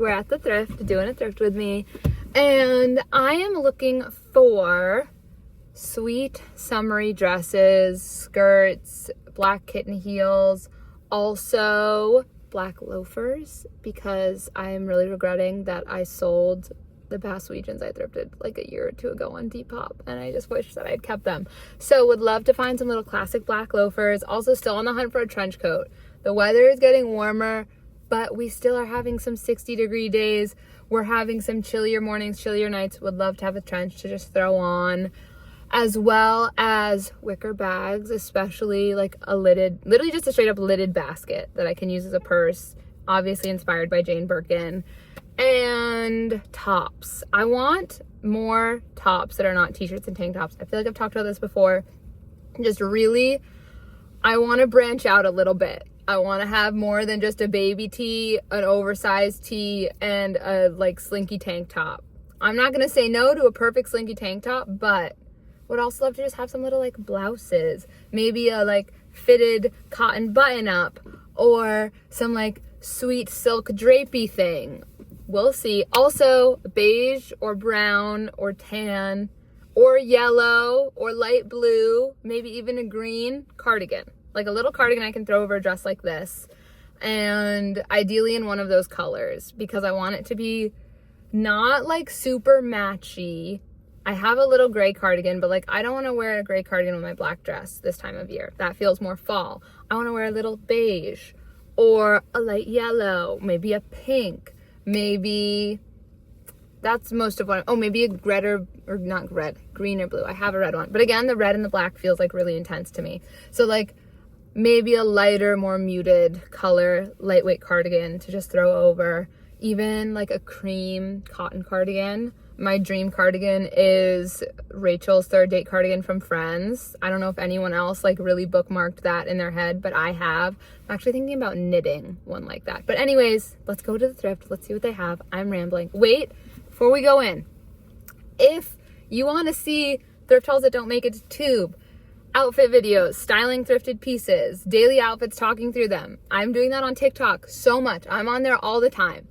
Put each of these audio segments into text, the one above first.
we're at the Thrift, doing a thrift with me, and I am looking for sweet summery dresses, skirts, black kitten heels, also black loafers, because I am really regretting that I sold the past Weegens I thrifted like a year or two ago on Depop, and I just wish that I'd kept them. So would love to find some little classic black loafers. Also still on the hunt for a trench coat. The weather is getting warmer, but we still are having some 60-degree days. We're having some chillier mornings, chillier nights. Would love to have a trench to just throw on, as well as wicker bags, especially like a lidded, literally just a straight up lidded basket that I can use as a purse, obviously inspired by Jane Birkin. And tops. I want more tops that are not t-shirts and tank tops. I feel like I've talked about this before. Just really, I want to branch out a little bit. I want to have more than just a baby tee, an oversized tee, and a like slinky tank top. I'm not going to say no to a perfect slinky tank top, but would also love to just have some little like blouses. Maybe a like fitted cotton button up, or some like sweet silk drapey thing. We'll see. Also, beige or brown or tan or yellow or light blue, maybe even a green cardigan. Like a little cardigan I can throw over a dress like this. And ideally in one of those colors, because I want it to be not like super matchy. I have a little gray cardigan, but like I don't want to wear a gray cardigan with my black dress this time of year. That feels more fall. I want to wear a little beige or a light yellow, maybe a pink. Maybe that's most of what, maybe a green or blue. I have a red one. But again, the red and the black feels like really intense to me. So like maybe a lighter, more muted color, lightweight cardigan to just throw over. Even like a cream cotton cardigan. My dream cardigan is Rachel's third date cardigan from Friends. I don't know if anyone else like really bookmarked that in their head, but I have. I'm actually thinking about knitting one like that. But anyways, let's go to the Thrift. Let's see what they have. I'm rambling. Wait, before we go in, if you want to see thrift hauls that don't make it to tube, outfit videos, styling thrifted pieces, daily outfits, talking through them, I'm doing that on TikTok so much. I'm on there all the time.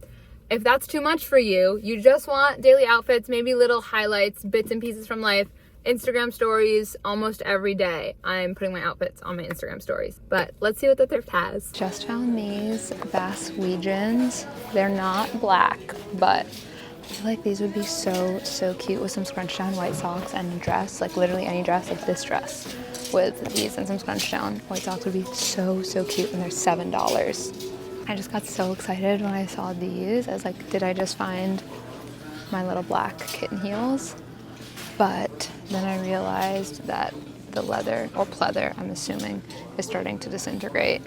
If that's too much for you, you just want daily outfits, maybe little highlights, bits and pieces from life, Instagram stories almost every day. I'm putting my outfits on my Instagram stories. But let's see what the Thrift has. Just found these Bass Weegens. They're not black, but I feel like these would be so cute with some scrunch down white socks and a dress, like literally any dress, like this dress with these and some scrunch down white socks would be so cute, and they're $7. I just got so excited when I saw these. I was like, did I just find my little black kitten heels? But then I realized that the leather, or pleather, I'm assuming, is starting to disintegrate.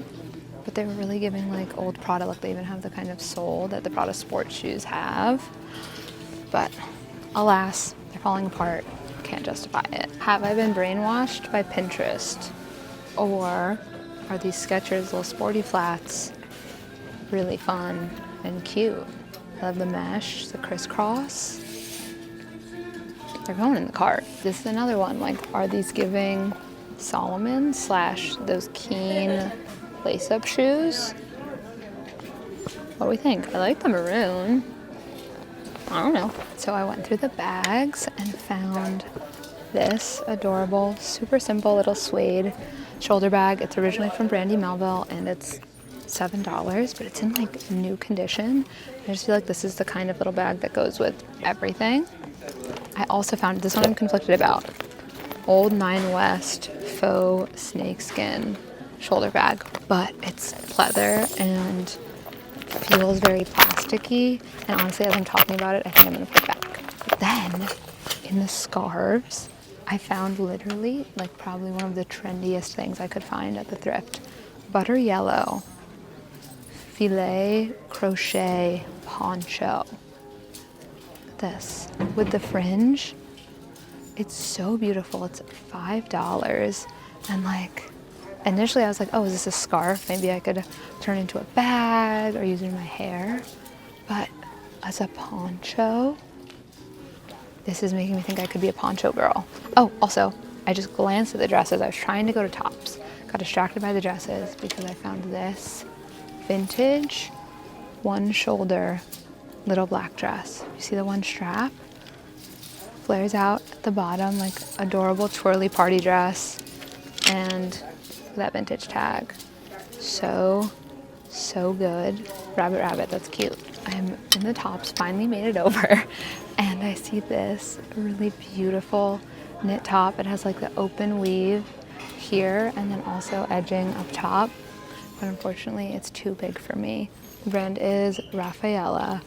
But they were really giving like old Prada look. They even have the kind of sole that the Prada sports shoes have. But alas, they're falling apart. Can't justify it. Have I been brainwashed by Pinterest? Or are these Skechers little sporty flats really fun and cute? I love the mesh, the crisscross. They're going in the cart. This is another one. Like, are these giving Solomon / those Keen lace-up shoes? What do we think? I like the maroon. I don't know. So I went through the bags and found this adorable, super simple little suede shoulder bag. It's originally from Brandy Melville, and it's $7, but it's in like new condition. I just feel like this is the kind of little bag that goes with everything. I also found this one I'm conflicted about. Old Nine West faux snakeskin shoulder bag, but it's pleather and feels very plasticky. And honestly, as I'm talking about it, I think I'm gonna put it back. But then in the scarves, I found literally like probably one of the trendiest things I could find at the Thrift. Butter yellow filet crochet poncho. This with the fringe, it's so beautiful. It's $5, and like initially I was like, oh, is this a scarf? Maybe I could turn into a bag or use it in my hair. But as a poncho, this is making me think I could be a poncho girl. Oh, also, I just glanced at the dresses. I was trying to go to tops. Got distracted by the dresses because I found this vintage one shoulder little black dress. You see the one strap? Flares out at the bottom, like adorable twirly party dress. And that vintage tag. So good. Rabbit, rabbit, that's cute. I'm in the tops, finally made it over. And I see this really beautiful knit top. It has like the open weave here and then also edging up top. But unfortunately, it's too big for me. The brand is Rafaela.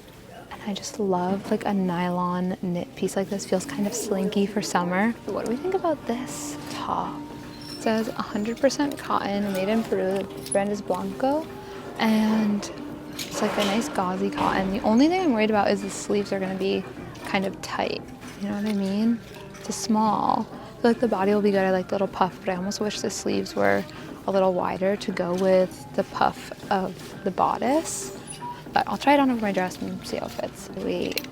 And I just love like a nylon knit piece like this. Feels kind of slinky for summer. What do we think about this top? It says 100% cotton, made in Peru. The brand is Blanco. And it's like a nice gauzy cotton. The only thing I'm worried about is the sleeves are gonna be kind of tight. You know what I mean? It's small. I feel like the body will be good. I like the little puff, but I almost wish the sleeves were a little wider to go with the puff of the bodice. But I'll try it on over my dress and see how it fits. Wait,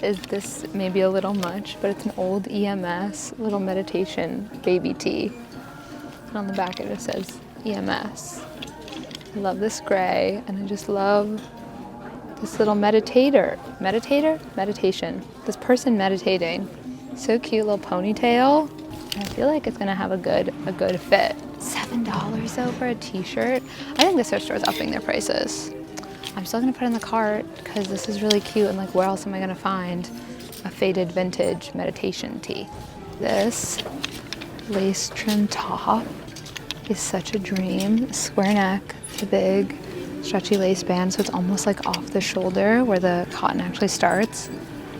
is this maybe a little much? But it's an old EMS little meditation baby tee. And on the back it just says EMS. I love this gray, and I just love this little meditation. This person meditating. So cute, little ponytail. And I feel like it's gonna have a good fit. $7 though for a t-shirt. I think this thrift store is upping their prices. I'm still gonna put it in the cart because this is really cute, and like where else am I gonna find a faded vintage meditation tee? This lace trim top is such a dream. Square neck, the big stretchy lace band, so it's almost like off the shoulder where the cotton actually starts.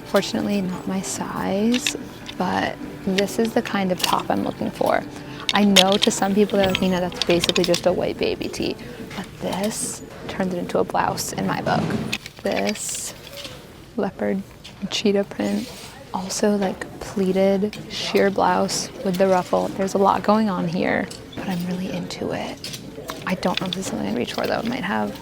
Fortunately, not my size, but this is the kind of top I'm looking for. I know to some people they're looking at that's basically just a white baby tee, but this turns it into a blouse in my book. This leopard cheetah print, also like pleated sheer blouse with the ruffle. There's a lot going on here, but I'm really into it. I don't know if this is something I'd reach for though. It might have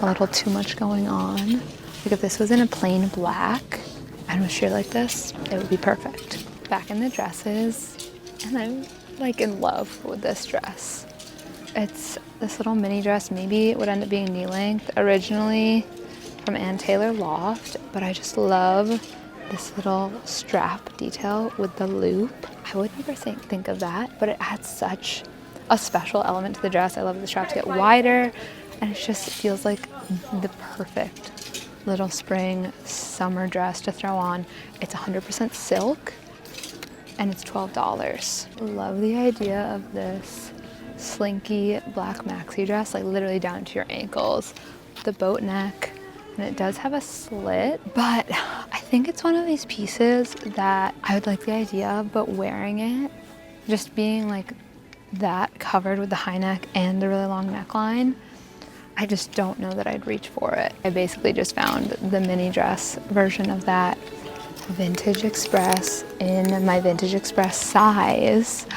a little too much going on. Like if this was in a plain black and was sheer like this, it would be perfect. Back in the dresses, and I'm like in love with this dress. It's this little mini dress. Maybe it would end up being knee length, originally from Ann Taylor Loft, but I just love this little strap detail with the loop. I would never think of that, but it adds such a special element to the dress. I love the straps get wider, and it just feels like the perfect little spring summer dress to throw on. It's 100% silk, and it's $12. Love the idea of this slinky black maxi dress, like literally down to your ankles. The boat neck, and it does have a slit, but I think it's one of these pieces that I would like the idea of, but wearing it, just being like that covered with the high neck and the really long neckline, I just don't know that I'd reach for it. I basically just found the mini dress version of that Vintage Express in my Vintage Express size,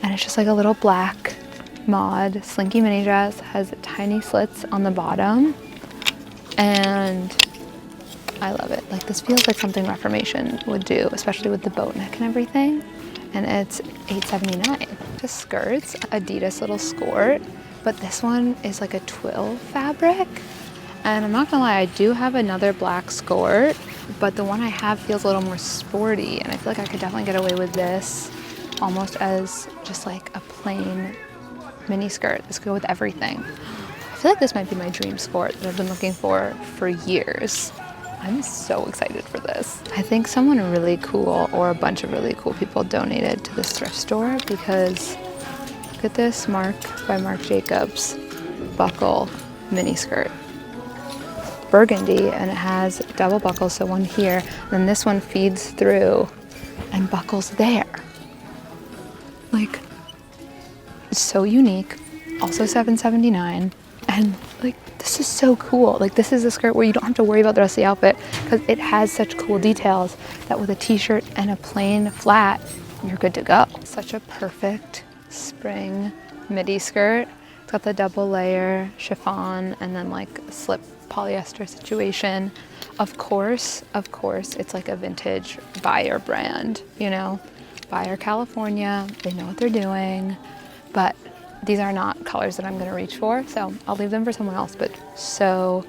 and it's just like a little black mod slinky mini dress, has tiny slits on the bottom, and I love it. Like this feels like something Reformation would do, especially with the boat neck and everything, and it's $8.79. Just skirts, Adidas little skirt, but this one is like a twill fabric, and I'm not gonna lie, I do have another black skirt, but the one I have feels a little more sporty, and I feel like I could definitely get away with this almost as just like a plain mini skirt. This could go with everything. I feel like this might be my dream skirt that I've been looking for years. I'm so excited for this. I think someone really cool, or a bunch of really cool people, donated to this thrift store, because look at this Marc by Marc Jacobs buckle mini skirt. Burgundy, and it has double buckles, so one here, then this one feeds through and buckles there. Like, so unique. Also $7.79, and like this is so cool. Like this is a skirt where you don't have to worry about the rest of the outfit because it has such cool details that with a t-shirt and a plain flat, you're good to go. Such a perfect spring midi skirt. It's got the double layer chiffon and then like slip polyester situation. Of course, it's like a vintage buyer brand, you know, Buyer California, they know what they're doing, but these are not colors that I'm gonna reach for, so I'll leave them for someone else, but so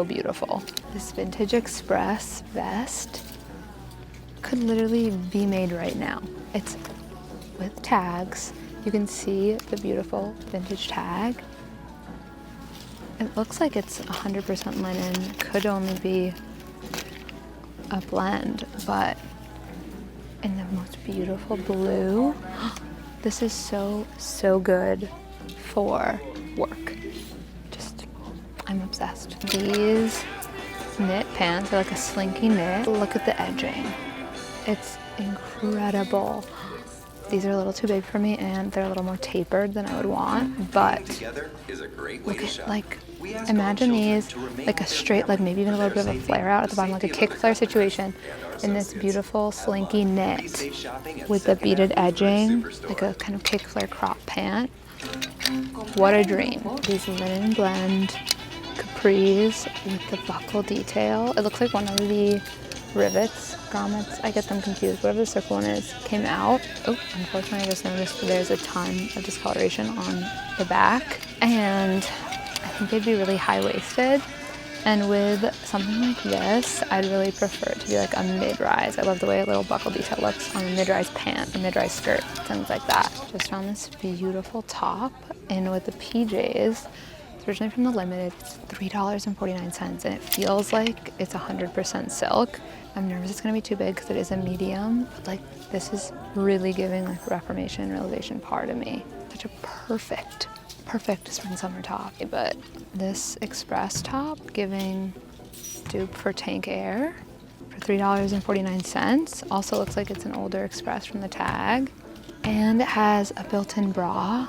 beautiful. This Vintage Express vest could literally be made right now. It's with tags. You can see the beautiful vintage tag. It looks like it's 100% linen. Could only be a blend, but in the most beautiful blue. This is so good for work. I'm obsessed. These knit pants are like a slinky knit. Look at the edging. It's incredible. These are a little too big for me and they're a little more tapered than I would want, but look at, like, imagine these like a straight, like maybe even a little bit of a flare out at the bottom, like a kick flare situation in this beautiful slinky knit with the beaded edging, like a kind of kick flare crop pant. What a dream. These linen blend capris with the buckle detail. It looks like one of the rivets, grommets, I get them confused, whatever the circle one is, came out. Oh, unfortunately I just noticed there's a ton of discoloration on the back, and I think they'd be really high-waisted, and with something like this I'd really prefer it to be like a mid-rise. I love the way a little buckle detail looks on a mid-rise pant, a mid-rise skirt, things like that. Just found this beautiful top, and with the PJs, originally from the Limited, it's $3.49, and it feels like it's 100% silk. I'm nervous it's gonna be too big because it is a medium, but like this is really giving like Reformation realization part of me. Such a perfect spring summer top. But this Express top giving dupe for Tank Air for $3.49. Also looks like it's an older Express from the tag, and it has a built-in bra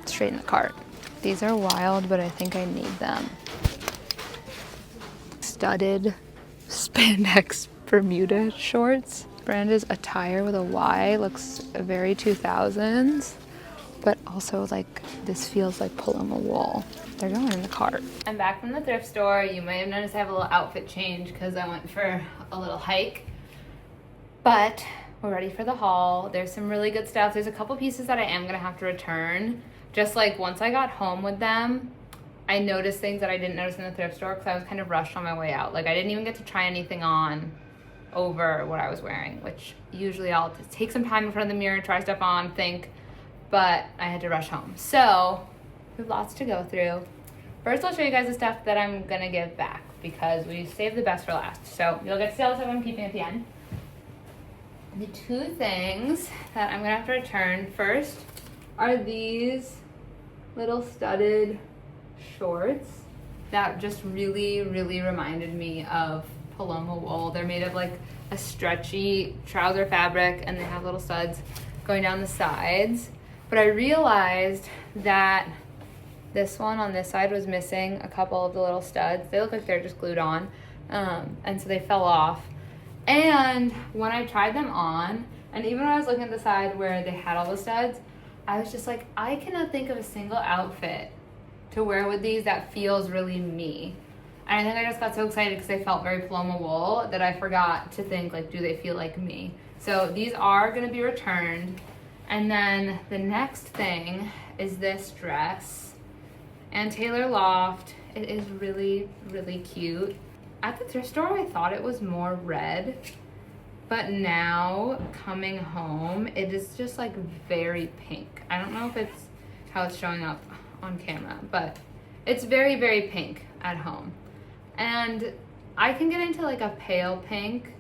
straight in the cart. These are wild, but I think I need them. Studded spandex Bermuda shorts. Brand is Attire with a Y. Looks very 2000s, but also like this feels like Paloma wool. They're going in the cart. I'm back from the thrift store. You may have noticed I have a little outfit change because I went for a little hike, but we're ready for the haul. There's some really good stuff. There's a couple pieces that I am gonna have to return. Just like once I got home with them, I noticed things that I didn't notice in the thrift store because I was kind of rushed on my way out. Like I didn't even get to try anything on over what I was wearing, which usually I'll take some time in front of the mirror, try stuff on, think, but I had to rush home. So we have lots to go through. First, I'll show you guys the stuff that I'm gonna give back because we saved the best for last. So you'll get to see all the stuff I'm keeping at the end. The two things that I'm gonna have to return first are these little studded shorts that just really reminded me of Paloma wool. They're made of like a stretchy trouser fabric, and they have little studs going down the sides. But I realized that this one on this side was missing a couple of the little studs. They look like they're just glued on, and so they fell off. And when I tried them on, and even when I was looking at the side where they had all the studs, I was just like, I cannot think of a single outfit to wear with these that feels really me. And I think I just got so excited because they felt very Paloma wool that I forgot to think, like, do they feel like me? So these are gonna be returned. And then the next thing is this dress. And Taylor Loft, it is really cute. At the thrift store, I thought it was more red, but now coming home, it is just like very pink. I don't know if it's how it's showing up on camera, but it's very pink at home. And I can get into like a pale pink,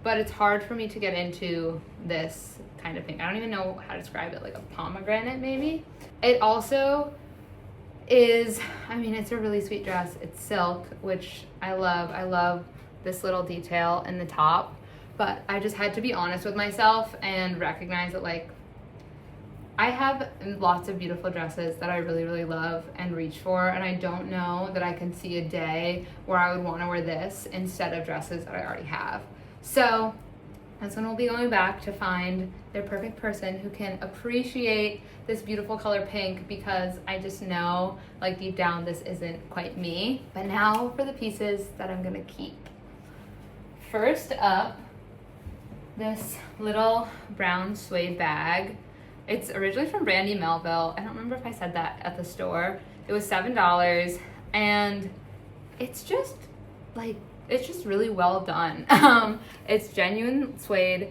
but it's hard for me to get into this kind of pink. I don't even know how to describe it, like a pomegranate maybe. It also is, I mean, it's a really sweet dress. It's silk, which I love. I love this little detail in the top, but I just had to be honest with myself and recognize that, like, I have lots of beautiful dresses that I really love and reach for, and I don't know that I can see a day where I would want to wear this instead of dresses that I already have. So that's when we'll be going back to find their perfect person who can appreciate this beautiful color pink, because I just know, like, deep down this isn't quite me. But now for the pieces that I'm gonna keep. First up, this little brown suede bag. It's originally from Brandy Melville. I don't remember if I said that at the store. It was $7, and it's just like it's just really well done. It's genuine suede.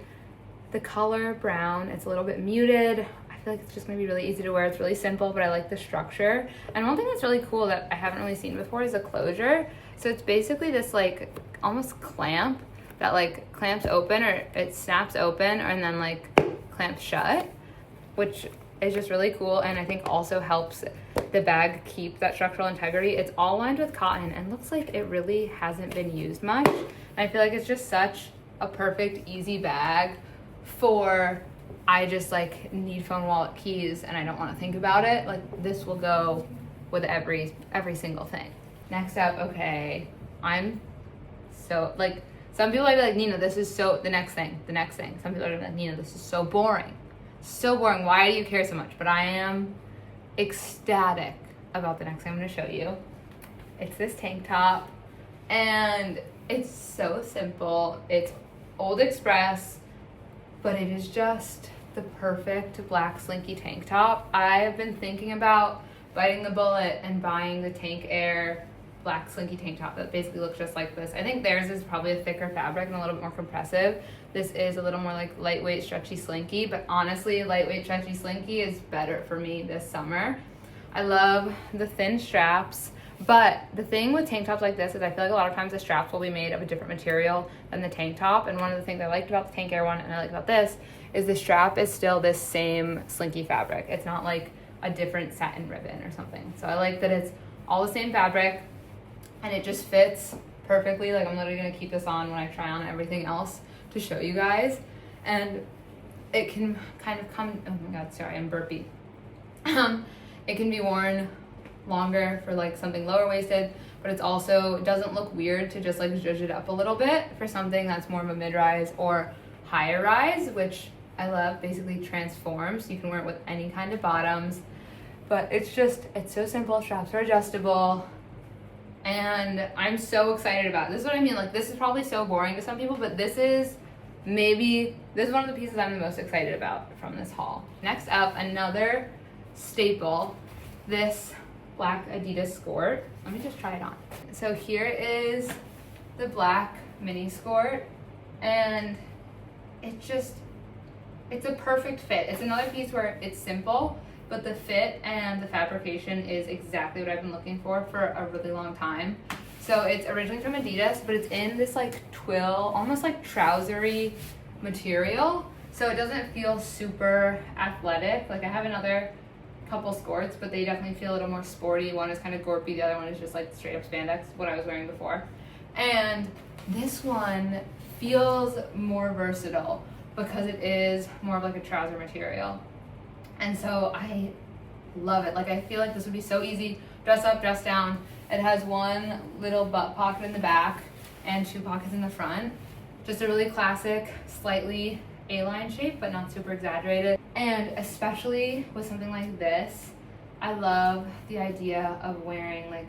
The color brown, it's a little bit muted. I feel like it's just gonna be really easy to wear. It's really simple, but I like the structure. And one thing that's really cool that I haven't really seen before is a closure. So it's basically this like almost clamp that like clamps open, or it snaps open and then like clamps shut, which is just really cool, and I think also helps the bag keep that structural integrity. It's all lined with cotton and looks like it really hasn't been used much. And I feel like it's just such a perfect, easy bag for, I just like need phone, wallet, keys, and I don't want to think about it. Like this will go with every single thing. Next up, okay, I'm so like, some people might be like, Nina, this is so, the next thing. Some people are gonna be like, Nina, this is so boring. So boring, why do you care so much? But I am ecstatic about the next thing I'm gonna show you. It's this tank top, and it's so simple. It's Old Express, but it is just the perfect black slinky tank top. I have been thinking about biting the bullet and buying the Tank Air black slinky tank top that basically looks just like this. I think theirs is probably a thicker fabric and a little bit more compressive. This is a little more like lightweight, stretchy, slinky, but honestly, lightweight, stretchy, slinky is better for me this summer. I love the thin straps, but the thing with tank tops like this is I feel like a lot of times the straps will be made of a different material than the tank top, and one of the things I liked about the Tank Air one and I like about this is the strap is still this same slinky fabric. It's not like a different satin ribbon or something. So I like that it's all the same fabric, and it just fits perfectly. Like I'm literally gonna keep this on when I try on everything else to show you guys. And it can kind of come, oh my God, sorry, I'm burpy. It can be worn longer for like something lower waisted, but it's also, it doesn't look weird to just like zhuzh it up a little bit for something that's more of a mid-rise or higher rise, which I love. Basically transforms. You can wear it with any kind of bottoms, but it's just, it's so simple. Straps are adjustable. And I'm so excited about it. This is what I mean, like this is probably so boring to some people, but this is one of the pieces I'm the most excited about from this haul. Next up, another staple, this black Adidas skirt. Let me just try it on. So here is the black mini skirt, and it's a perfect fit. It's another piece where it's simple, but the fit and the fabrication is exactly what I've been looking for a really long time. So it's originally from Adidas, but it's in this like twill, almost like trousery material. So it doesn't feel super athletic. Like I have another couple skirts, but they definitely feel a little more sporty. One is kind of gorpy, the other one is just like straight up spandex, what I was wearing before. And this one feels more versatile because it is more of like a trouser material. And so I love it. Like I feel like this would be so easy, dress up, dress down. It has one little butt pocket in the back and two pockets in the front. Just a really classic, slightly A-line shape, but not super exaggerated. And especially with something like this, I love the idea of wearing like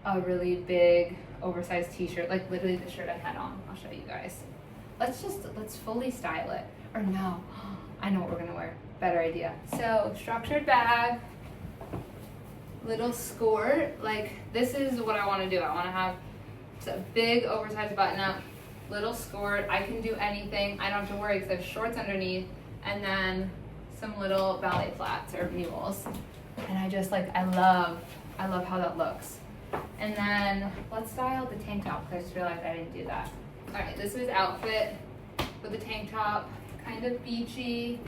a really big, oversized t-shirt, like literally the shirt I had on. I'll show you guys. Let's fully style it. Or no, I know what we're gonna wear. Better idea. So structured bag, little skirt. Like this is what I want to do. I want to have a big oversized button up, little skirt. I can do anything. I don't have to worry because I have shorts underneath, and then some little ballet flats or mules. And I just like, I love how that looks. And then let's style the tank top because I just realized I didn't do that. All right, this is outfit with the tank top, kind of beachy.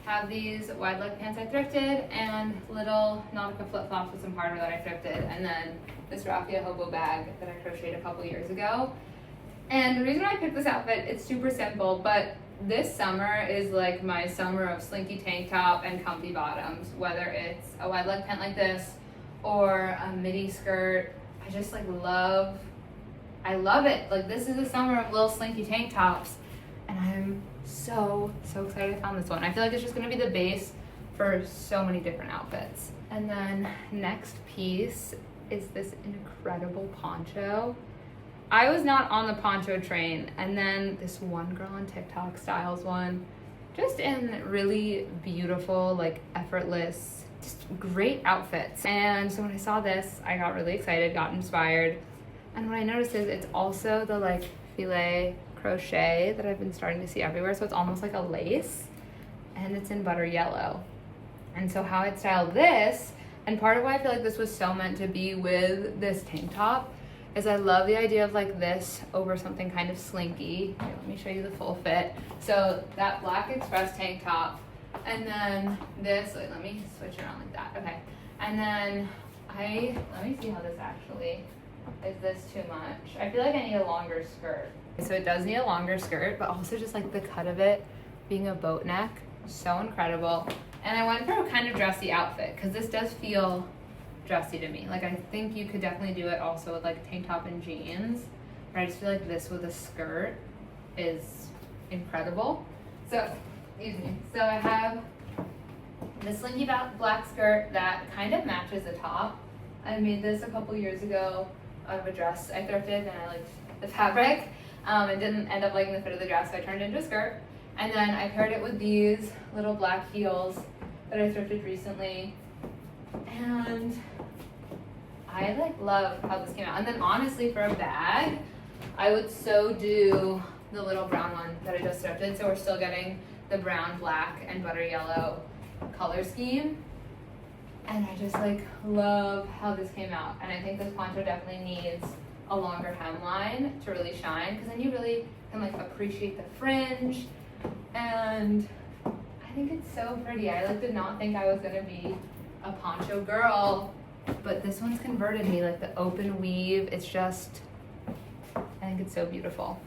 Have these wide leg pants I thrifted, and little Nautica flip flops with some hardware that I thrifted, and then this raffia hobo bag that I crocheted a couple years ago. And the reason I picked this outfit, it's super simple, but this summer is like my summer of slinky tank top and comfy bottoms, whether it's a wide leg pant like this or a midi skirt. I just like I love it. Like this is the summer of little slinky tank tops, and I'm so excited I found this one. I feel like it's just gonna be the base for so many different outfits. And then next piece is this incredible poncho. I was not on the poncho train, and then this one girl on TikTok styles one just in really beautiful, like effortless, just great outfits. And so when I saw this, I got really excited, got inspired. And what I noticed is it's also the like filet crochet that I've been starting to see everywhere. So it's almost like a lace, and it's in butter yellow. And so how I'd styled this, and part of why I feel like this was so meant to be with this tank top, is I love the idea of like this over something kind of slinky. Here, let me show you the full fit. So that black express tank top, and then this, wait, let me switch around like that. Okay. And then let me see how this actually, is this too much? I feel like I need a longer skirt. So it does need a longer skirt, but also just like the cut of it being a boat neck, so incredible. And I went for a kind of dressy outfit because this does feel dressy to me. Like I think you could definitely do it also with like tank top and jeans, but I just feel like this with a skirt is incredible. So, excuse me. So I have this slinky black skirt that kind of matches the top. I made this a couple years ago out of a dress I thrifted, and I liked the fabric. It didn't end up liking the fit of the dress, so I turned it into a skirt. And then I paired it with these little black heels that I thrifted recently. And I like love how this came out. And then honestly, for a bag, I would so do the little brown one that I just thrifted. So we're still getting the brown, black, and butter yellow color scheme. And I just like love how this came out. And I think this poncho definitely needs a longer hemline to really shine, because then you really can like appreciate the fringe. And I think it's so pretty. I like did not think I was gonna be a poncho girl, but this one's converted me. Like the open weave, it's just, I think it's so beautiful.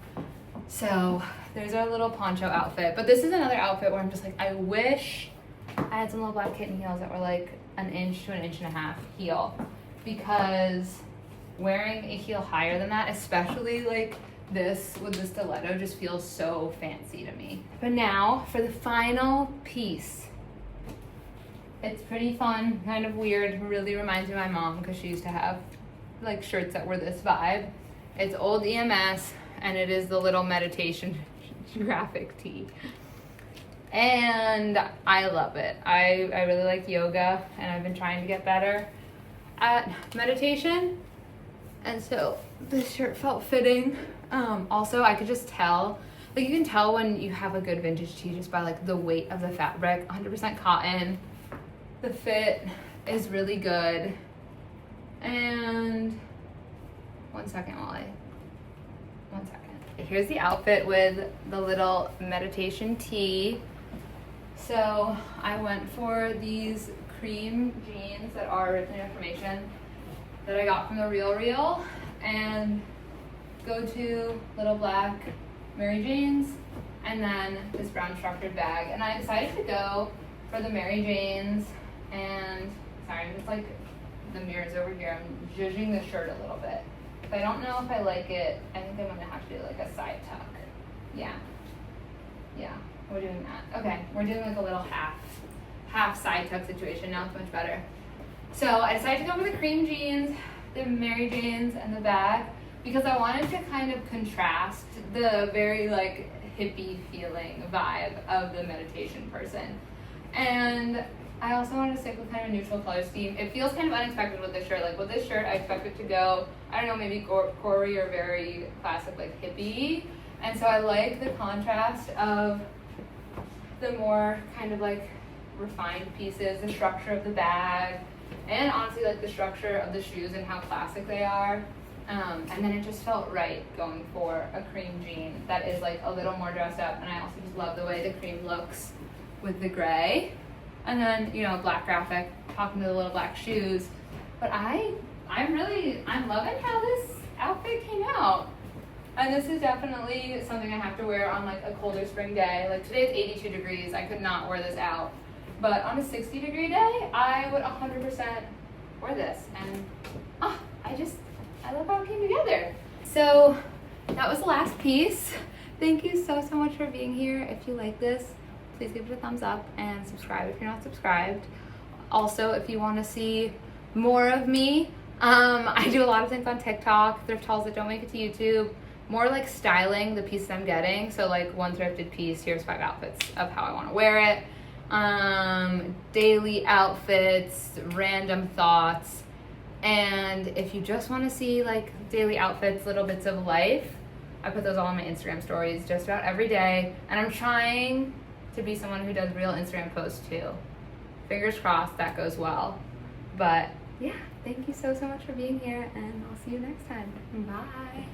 So there's our little poncho outfit. But this is another outfit where I'm just like, I wish I had some little black kitten heels that were like an inch to an inch and a half heel, because wearing a heel higher than that, especially like this with the stiletto, just feels so fancy to me. But now for the final piece. It's pretty fun, kind of weird, really reminds me of my mom because she used to have like shirts that were this vibe. It's old EMS, and it is the little meditation graphic tee. And I love it. I really like yoga, and I've been trying to get better at meditation. And so this shirt felt fitting. Also, I could just tell, like you can tell when you have a good vintage tee just by like the weight of the fabric. 100% cotton. The fit is really good. And one second. Here's the outfit with the little meditation tee. So I went for these cream jeans that are written information that I got from the Real, and go to little black Mary Janes, and then this brown structured bag. And I decided to go for the Mary Janes, and sorry, I'm just like, the mirror's over here. I'm zhuzhing the shirt a little bit. If I don't know if I like it, I think I'm gonna have to do like a side tuck. Yeah, we're doing that. Okay, we're doing like a little half side tuck situation. Now it's much better. So I decided to go for the cream jeans, the Mary Janes, and the bag, because I wanted to kind of contrast the very like hippie feeling vibe of the meditation person. And I also wanted to stick with kind of a neutral color scheme. It feels kind of unexpected with this shirt. Like with this shirt, I expect it to go, I don't know, maybe gory or very classic like hippie. And so I like the contrast of the more kind of like refined pieces, the structure of the bag, and honestly like the structure of the shoes and how classic they are. And then it just felt right going for a cream jean that is like a little more dressed up. And I also just love the way the cream looks with the gray. And then, you know, black graphic, talking to the little black shoes. But I'm loving how this outfit came out. And this is definitely something I have to wear on like a colder spring day. Like today it's 82 degrees, I could not wear this out. But on a 60-degree day, I would 100% wear this. And I love how it came together. So that was the last piece. Thank you so much for being here. If you like this, please give it a thumbs up and subscribe if you're not subscribed. Also, if you want to see more of me, I do a lot of things on TikTok, thrift hauls that don't make it to YouTube, more like styling the pieces I'm getting. So like one thrifted piece, here's 5 outfits of how I want to wear it. Daily outfits, random thoughts, And if you just want to see like daily outfits, little bits of life, I put those all on my Instagram stories just about every day. And I'm trying to be someone who does real Instagram posts too. Fingers crossed that goes well. But yeah, thank you so much for being here, and I'll see you next time. Bye.